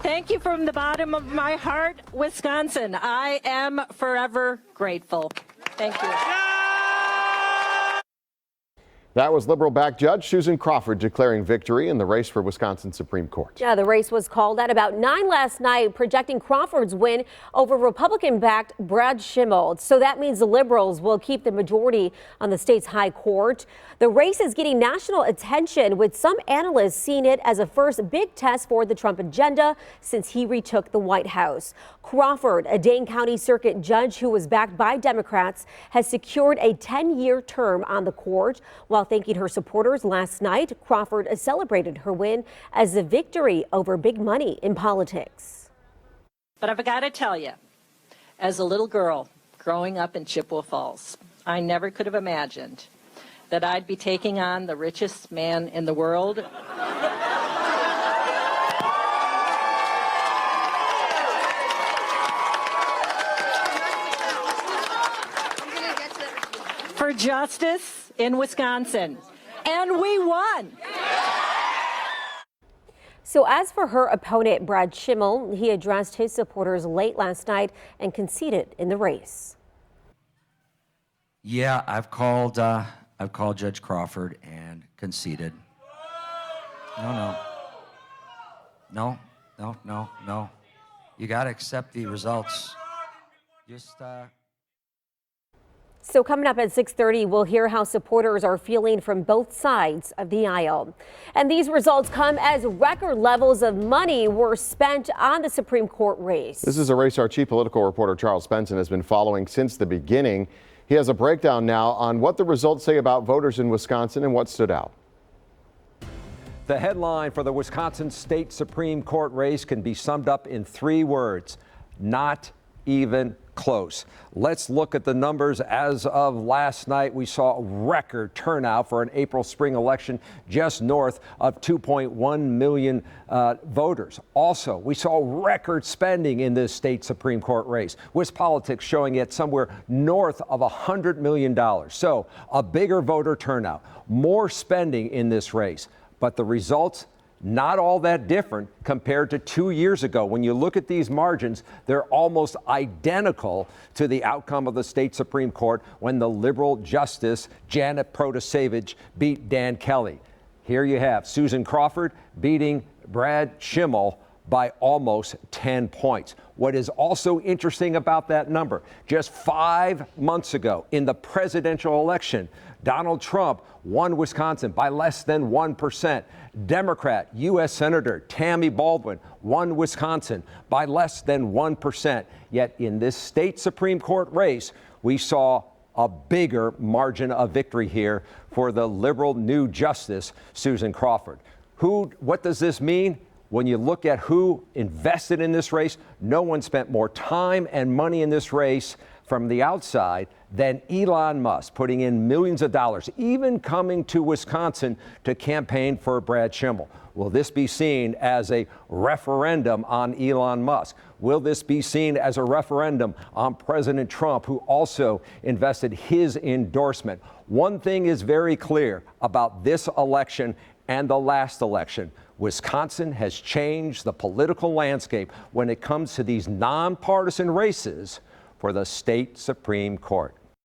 Thank you from the bottom of my heart, Wisconsin. I am forever grateful. Thank you. That was Liberal-backed Judge Susan Crawford declaring victory in the race for Wisconsin Supreme Court. Yeah, the race was called at about 9 last night, projecting Crawford's win over Republican-backed Brad Schimel. So that means the Liberals will keep the majority on the state's high court. The race is getting national attention, with some analysts seeing it as a first big test for the Trump agenda since he retook the White House. Crawford, a Dane County Circuit judge who was backed by Democrats, has secured a 10-year term on the court. While thanking her supporters last night, Crawford celebrated her win as a victory over big money in politics. But I've got to tell you, as a little girl growing up in Chippewa Falls, I never could have imagined that I'd be taking on the richest man in the world. For justice in Wisconsin, and we won. So as for her opponent, Brad Schimel, he addressed his supporters late last night and conceded in the race. Yeah, I've called Judge Crawford and conceded. No. You got to accept the results. So coming up at 6:30, we'll hear how supporters are feeling from both sides of the aisle. And these results come as record levels of money were spent on the Supreme Court race. This is a race our chief political reporter Charles Benson has been following since the beginning. He has a breakdown now on what the results say about voters in Wisconsin and what stood out. The headline for the Wisconsin State Supreme Court race can be summed up in 3 words: not even close. Let's look at the numbers. As of last night, we saw a record turnout for an April spring election, just north of 2.1 million voters. Also, we saw record spending in this state Supreme Court race, with politics showing it somewhere north of $100 million. So a bigger voter turnout, more spending in this race. But the results, not all that different compared to 2 years ago. When you look at these margins, they're almost identical to the outcome of the state Supreme Court when the liberal Justice Janet Protasevich beat Dan Kelly. Here you have Susan Crawford beating Brad Schimel by almost 10 points. What is also interesting about that number, just 5 months ago in the presidential election, Donald Trump won Wisconsin by less than 1%. Democrat U.S. Senator Tammy Baldwin won Wisconsin by less than 1%. Yet in this state Supreme Court race, we saw a bigger margin of victory here for the liberal new justice, Susan Crawford. What does this mean? When you look at who invested in this race, no one spent more time and money in this race from the outside than Elon Musk, putting in millions of dollars, even coming to Wisconsin to campaign for Brad Schimel. Will this be seen as a referendum on Elon Musk? Will this be seen as a referendum on President Trump, who also invested his endorsement? One thing is very clear about this election and the last election. Wisconsin has changed the political landscape when it comes to these nonpartisan races for the state Supreme Court.